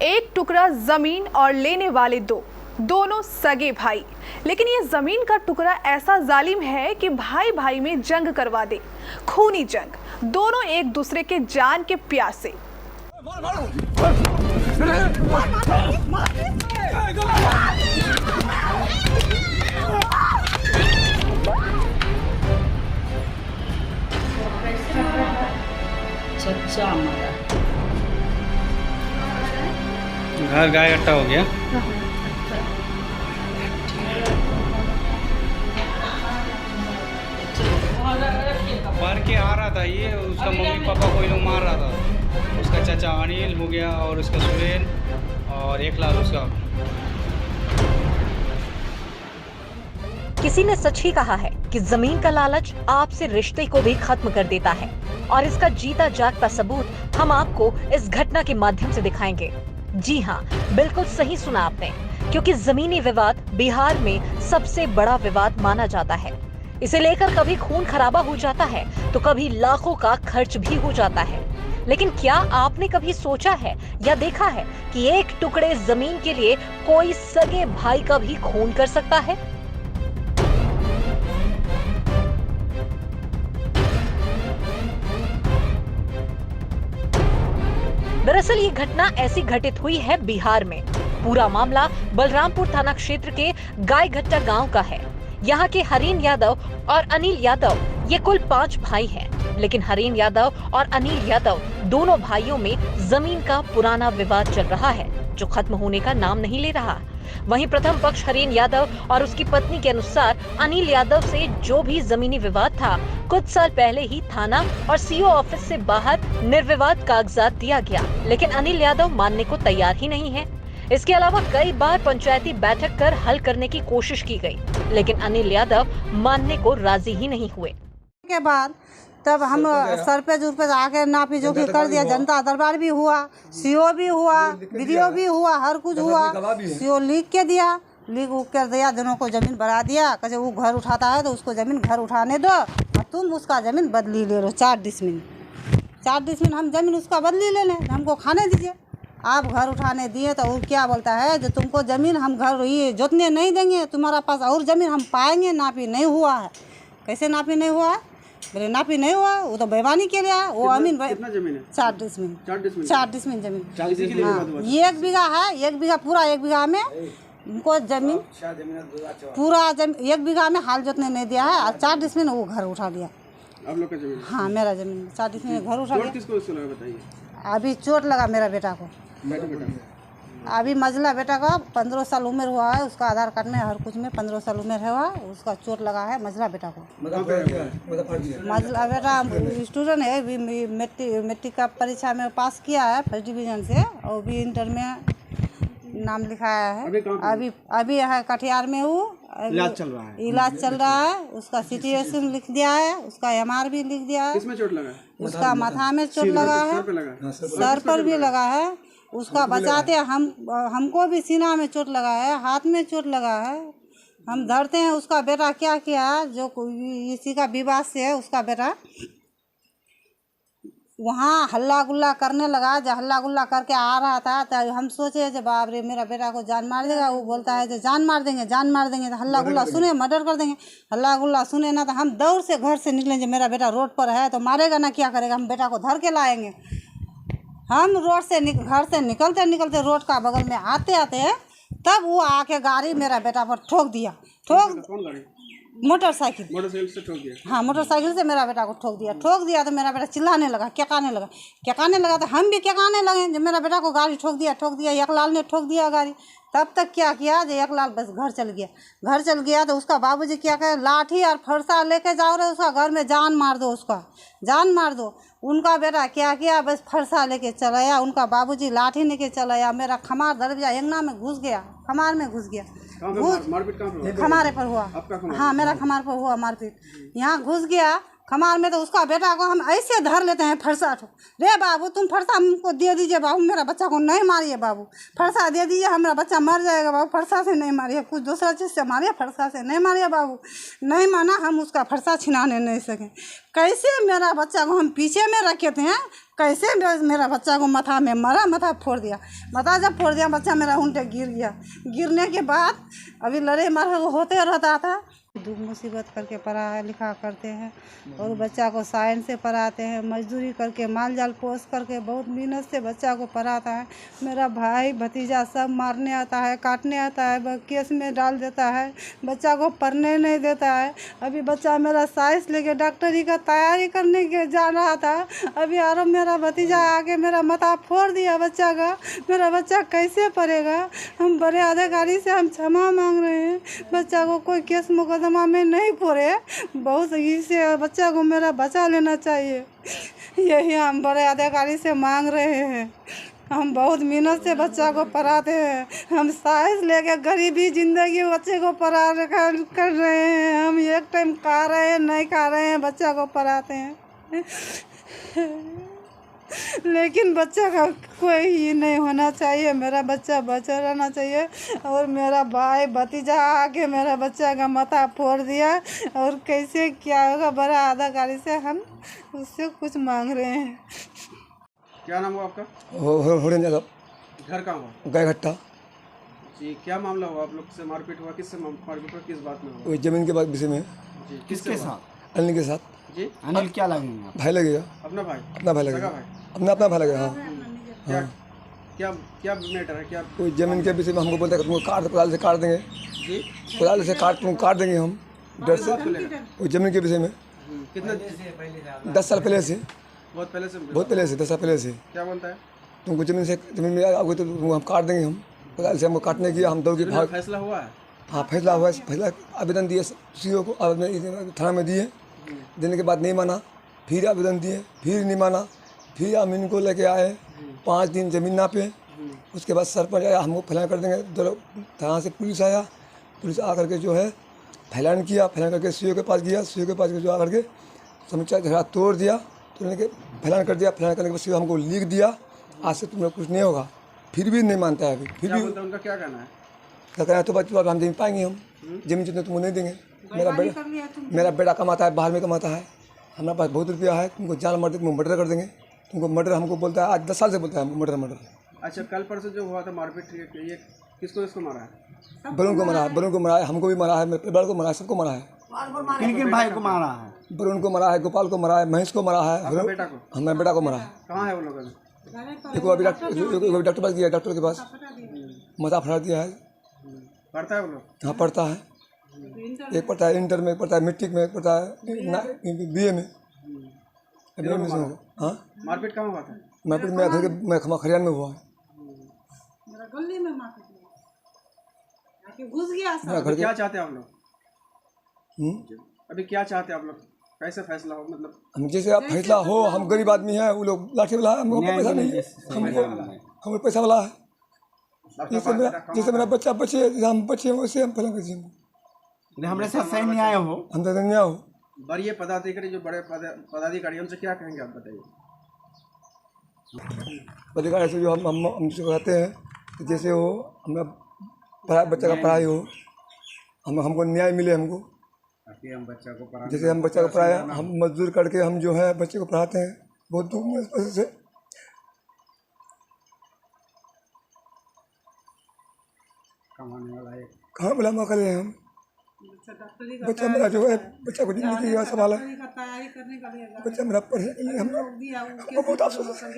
एक टुकड़ा जमीन और लेने वाले दोनों सगे भाई। लेकिन ये जमीन का टुकड़ा ऐसा जालिम है कि भाई भाई में जंग करवा दे, खूनी जंग, दोनों एक दूसरे के जान के प्यासे। चचा हमारा घर गाय इकट्ठा हो गया। मर के आ रहा था ये, उसका मम्मी पापा को लोग मार रहा था। उसका चाचा अनिल हो गया और उसका सुरेन और एक लाल उसका। किसी ने सच ही कहा है कि जमीन का लालच आपसे रिश्ते को भी खत्म कर देता है, और इसका जीता जागता सबूत हम आपको इस घटना के माध्यम से दिखाएंगे। जी हाँ, बिल्कुल सही सुना आपने, क्योंकि जमीनी विवाद बिहार में सबसे बड़ा विवाद माना जाता है। इसे लेकर कभी खून खराबा हो जाता है तो कभी लाखों का खर्च भी हो जाता है। लेकिन क्या आपने कभी सोचा है या देखा है कि एक टुकड़े जमीन के लिए कोई सगे भाई का भी खून कर सकता है? दरअसल ये घटना ऐसी घटित हुई है बिहार में। पूरा मामला बलरामपुर थाना क्षेत्र के गायघट्टा गांव का है। यहाँ के हरीन यादव और अनिल यादव ये कुल 5 भाई हैं, लेकिन हरीन यादव और अनिल यादव दोनों भाइयों में जमीन का पुराना विवाद चल रहा है, जो खत्म होने का नाम नहीं ले रहा। वहीं प्रथम पक्ष हरीन यादव और उसकी पत्नी के अनुसार अनिल यादव से जो भी जमीनी विवाद था, कुछ साल पहले ही थाना और सीओ ऑफिस से बाहर निर्विवाद कागजात दिया गया, लेकिन अनिल यादव मानने को तैयार ही नहीं है। इसके अलावा कई बार पंचायती बैठक कर हल करने की कोशिश की गई, लेकिन अनिल यादव मानने को राजी ही नहीं हुए। के बाद तब हम सरपंच उर्पंच आके नापी जोखी कर दिया, जनता दरबार भी हुआ, सीओ भी हुआ, वीडियो भी हुआ, हर कुछ हुआ। सीओ लिख के दिया, लिख उख कर दिया, दोनों को जमीन बढ़ा दिया। कैसे वो घर उठाता है तो उसको जमीन घर उठाने दो और तुम उसका जमीन बदली ले लो। 4 डिसमिल हम जमीन उसका बदली ले लें, हमको खाने दीजिए। आप घर उठाने दिए तो वो क्या बोलता है, जो तुमको जमीन हम घर ये जोतने नहीं देंगे, तुम्हारा पास और जमीन हम पाएंगे। नापी नहीं हुआ है। कैसे नापी नहीं हुआ है? मेरे नापी नहीं हुआ, वो तो बेईमानी के लिए है। वो अमीन भाई कितना जमीन है? 4 डिसमिल 4 डिसमिल जमीन। 40 ये 1 बीघा है, 1 बीघा पूरा 1 बीघा में उनको जमीन पूरा 1 बीघा में हाल जोतने नहीं दिया है, और 4 डिसमिल वो घर उठा लिया। आप लोग का जमीन? हाँ, मेरा जमीन 4 डिसमिल घर उठा लिया। किसको इसको लगा बताइए? अभी चोट लगा मेरा बेटा को। अभी मजला बेटा का 15 साल उम्र हुआ है, उसका आधार कार्ड में हर कुछ में 15 साल उम्र है, हुआ उसका चोट लगा है मजला बेटा को। मजला बेटा स्टूडेंट है, अभी मैट्रिक का परीक्षा में पास किया है फर्स्ट डिवीजन से, और भी इंटर में नाम लिखाया है। अभी है कटिहार में, वो इलाज चल रहा है। उसका सिचुएशन लिख दिया है, उसका MR भी लिख दिया है। किसमें चोट लगा? उसका माथा में चोट लगा है, सर पर भी लगा है। उसका बचाते हमको भी सीना में चोट लगा है, हाथ में चोट लगा है। हम धरते हैं। उसका बेटा क्या किया, जो इसी का विवाद से है, उसका बेटा वहाँ हल्ला गुल्ला करने लगा। जब हल्ला गुल्ला करके आ रहा था तो हम सोचे जो बाप रे मेरा बेटा को जान मार देगा। वो बोलता है जो जान मार देंगे तो हल्ला गुल्ला सुने मर्डर कर देंगे। हल्ला गुल्ला सुने ना तो हम दौड़ से घर से निकले। जो मेरा बेटा रोड पर है तो मारेगा ना, क्या करेगा? हम बेटा को धर के लाएंगे। हम रोड से घर से निकलते रोड का बगल में आते तब वो आके गाड़ी मेरा बेटा पर ठोक दिया। मोटरसाइकिल से ठोक दिया। हाँ, मोटरसाइकिल से मेरा बेटा को ठोक दिया तो मेरा बेटा चिल्लाने लगा, केकाने लगा तो हम भी केकाने लगे। जब मेरा बेटा को गाड़ी ठोक दिया। एक लाल ने ठोक दिया गाड़ी। तब तक क्या किया, जो एक लाल बस घर चल गया तो उसका बाबूजी क्या कहे, लाठी और फरसा लेके जाओ रे, उसका घर में जान मार दो। उनका बेटा क्या किया, बस फरसा लेके चला आया। उनका बाबूजी लाठी लेके चला आया। मेरा खमार दरवाजा एंगना में घुस गया, खमार में घुस गया। मारपीट कहाँ पर? खमारे पर हुआ। हाँ, मेरा खमार पर हुआ मारपीट। यहाँ घुस गया खमार में तो उसका बेटा को हम ऐसे धर लेते हैं, फरसा रे बाबू तुम फरसा हमको दे दीजिए बाबू, मेरा बच्चा को नहीं मारिए बाबू, फरसा दे दीजिए, हमारा बच्चा मर जाएगा बाबू, फरसा से नहीं मारिए, कुछ दूसरा चीज़ से मारिए, फरसा से नहीं मारिए बाबू। नहीं माना, हम उसका फरसा छिनाने नहीं सकें। कैसे मेरा बच्चा को हम पीछे में रखे थे, कैसे मेरा बच्चा को माथा में मारा, माथा फोड़ दिया। माथा जब फोड़ दिया बच्चा मेरा उल्टे गिर गया। गिरने के बाद अभी लड़ाई मार होते रहता था। दुख मुसीबत करके पढ़ा लिखा करते हैं और बच्चा को साइंस से पढ़ाते हैं, मजदूरी करके माल जाल पोस करके बहुत मेहनत से बच्चा को पढ़ाता है। मेरा भाई भतीजा सब मारने आता है, काटने आता है, केस में डाल देता है, बच्चा को पढ़ने नहीं देता है। अभी बच्चा मेरा साइंस लेके डॉक्टरी का तैयारी करने के जा रहा था, अभी और मेरा भतीजा आके मेरा माथा फोड़ दिया बच्चा का। मेरा बच्चा कैसे पढ़ेगा? हम बड़े अधिकारी से हम क्षमा मांग रहे हैं, बच्चा को कोई केस मुकदमा में नहीं पड़े, बहुत इससे बच्चा को मेरा बचा लेना चाहिए, यही हम बड़े अधिकारी से मांग रहे हैं। हम बहुत मेहनत से बच्चा को पढ़ाते हैं, हम साइंस लेके गरीबी जिंदगी बच्चे को पढ़ा कर रहे हैं। हम एक टाइम खा रहे हैं नहीं खा रहे हैं, बच्चा को पढ़ाते हैं, लेकिन बच्चा का कोई ये नहीं होना चाहिए। मेरा बच्चा बचा रहना चाहिए। और मेरा भाई भतीजा आके मेरा बच्चा का माथा फोड़ दिया और कैसे क्या होगा, बड़ा अधिकारी से हम उससे कुछ मांग रहे हैं। क्या नाम हुआ आपका? होरेन यादव। घर कहाँ हुआ? गायघट्टा। जी, क्या मामला हुआ? आप लोग से मारपीट हुआ? किससे मारपीट हुआ? किस बात में हुआ? वो जमीन के बाद विषय में। जी, किसके साथ? अनिल के साथ। जी, अनिल क्या लगेगा? भाई लगेगा। अपना भाई? अपना भाई लगेगा। सगा भाई? अपना भाई लगेगा। हाँ क्या क्या क्या मैटर है? क्या? वो जमीन के विषय में हमको बोलता है तुमको कुदाल से काट देंगे। जी, कुदाल से तुमको काट देंगे हम डर से। बात को लेकर? वो जमीन के विषय में कितना? 10 साल पहले से। बहुत पहले से? 10 साल पहले से। क्या बोलता है? तुमको जमीन में आओगे तो तुमको हम काट देंगे। हम कुदाल से हमको काटने की हम दौड़ के भाग। फैसला हुआ है? हाँ फैसला हुआ है। फैसला आवेदन दिए सीओ को, आवेदन थाना में दिए, देने के बाद नहीं माना, फिर आवेदन दिए, फिर नहीं माना, फिर हम इनको लेके आए 5 दिन जमीन नापे। उसके बाद सरपंच आया, हमको फैलान कर देंगे। थाना से पुलिस आया, पुलिस आकर के जो है फैलान किया, फैलान करके सीओ के पास गया, सीओ के पास जो आकर के समुचा झगड़ा तोड़ दिया, तोड़ने के फैलान कर दिया। फैलान करने के बाद सीओ हमको लिख दिया, आज से तुम्हें कुछ नहीं होगा। फिर भी नहीं मानता है। अभी फिर भी उनका क्या कहना है? क्या कहना है? तो बच्चों हम जमीन पाएंगे, हम जमीन जितने तुमको नहीं देंगे। मेरा बेटा कमाता है, बाहर में कमाता है, हमारे पास बहुत रुपया है, तुमको जान मार दे, तुमको मर्डर कर देंगे। तुमको मर्डर हमको बोलता है, आज 10 साल से बोलता है हमको मर्डर। अच्छा, कल परसों जो हुआ था मारपीट, ये किसको मारा है? बरुण को मारा है, बरुण को मारा है, हमको भी मारा है, मेरे परिवार को मारा है, सबको मारा है। किन भाई को मारा है? बरुण को मारा है, गोपाल को मारा है, महेश को मारा है, बेटा को? हमारे बेटा को मारा है। कहाँ है वो लोग? एक अभी डॉक्टर पास गया, डॉक्टर के पास माथा फड़ा दिया है। पढ़ता है वो लोग? हाँ पढ़ता है, एक पढ़ता है इंटर में, एक पढ़ता है मैट्रिक में, एक पढ़ता है BA में। हाँ मारपीट कहाँ हुआ था? मारपीट में घर के खरियान में हुआ है। अभी क्या चाहते हैं आप लोग? अभी क्या चाहते हैं आप लोग? कैसे फैसला हो? मतलब हम जैसे आप फैसला हो, हम गरीब आदमी हैं, वो लोग लाठी वाला है, हमको पैसा नहीं है, हमको पैसा वाला है। जैसे मेरा बच्चा बचे, हम बचे वैसे हम फैला कर हमारे साथ सही नहीं आए हो, हम तो नहीं हो। बड़े पदाधिकारी, जो बड़े पदाधिकारी, उनसे क्या कहेंगे आप बताइए? अधिकारी से जो हमसे कहते हैं कि जैसे हो हमारा बच्चा का पढ़ाई हो, हमको न्याय मिले, हमको हम बच्चा को पढ़ा, जैसे हम बच्चा को पढ़ाया, हम मजदूर करके हम जो है बच्चे को पढ़ाते हैं बहुत दूर से। कमाने वाला है, कहाँ बोला मौका ले हम बच्चा मेरा जो है, बच्चा को जिंदगी का सवाल है, बच्चा मेरा पढ़ने के लिए हम बहुत अफसोस है।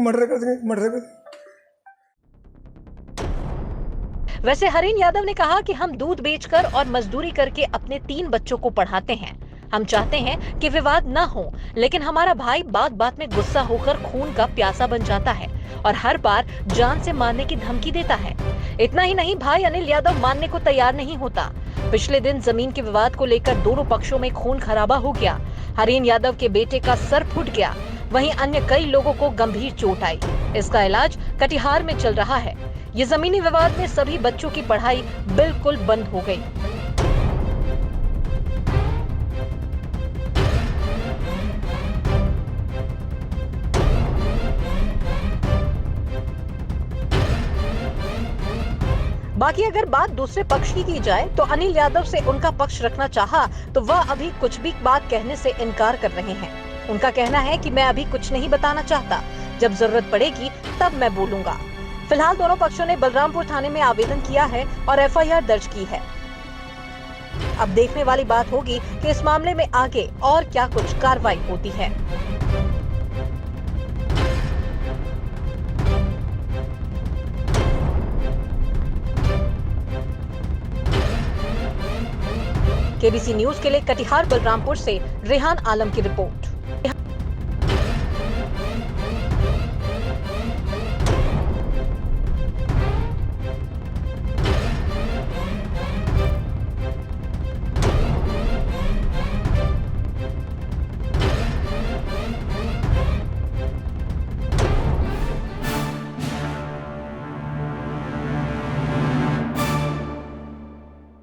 मर्डर कर देंगे, मर्डर कर देंगे। वैसे हरीन यादव ने कहा कि हम दूध बेचकर और मजदूरी करके अपने 3 बच्चों को पढ़ाते हैं। हम चाहते हैं कि विवाद न हो, लेकिन हमारा भाई बात बात में गुस्सा होकर खून का प्यासा बन जाता है और हर बार जान से मारने की धमकी देता है। इतना ही नहीं, भाई अनिल यादव मानने को तैयार नहीं होता। पिछले दिन जमीन के विवाद को लेकर दोनों पक्षों में खून खराबा हो गया। हरीन यादव के बेटे का सर फूट गया, वहीं अन्य कई लोगों को गंभीर चोट आई। इसका इलाज कटिहार में चल रहा है। ये जमीनी विवाद में सभी बच्चों की पढ़ाई बिल्कुल बंद हो गई। बाकी अगर बात दूसरे पक्ष की जाए तो अनिल यादव से उनका पक्ष रखना चाहा तो वह अभी कुछ भी बात कहने से इनकार कर रहे हैं। उनका कहना है कि मैं अभी कुछ नहीं बताना चाहता, जब जरूरत पड़ेगी तब मैं बोलूंगा। फिलहाल दोनों पक्षों ने बलरामपुर थाने में आवेदन किया है और एफआईआर दर्ज की है। अब देखने वाली बात होगी कि इस मामले में आगे और क्या कुछ कार्रवाई होती है। केबीसी न्यूज के लिए कटिहार बलरामपुर से रेहान आलम की रिपोर्ट।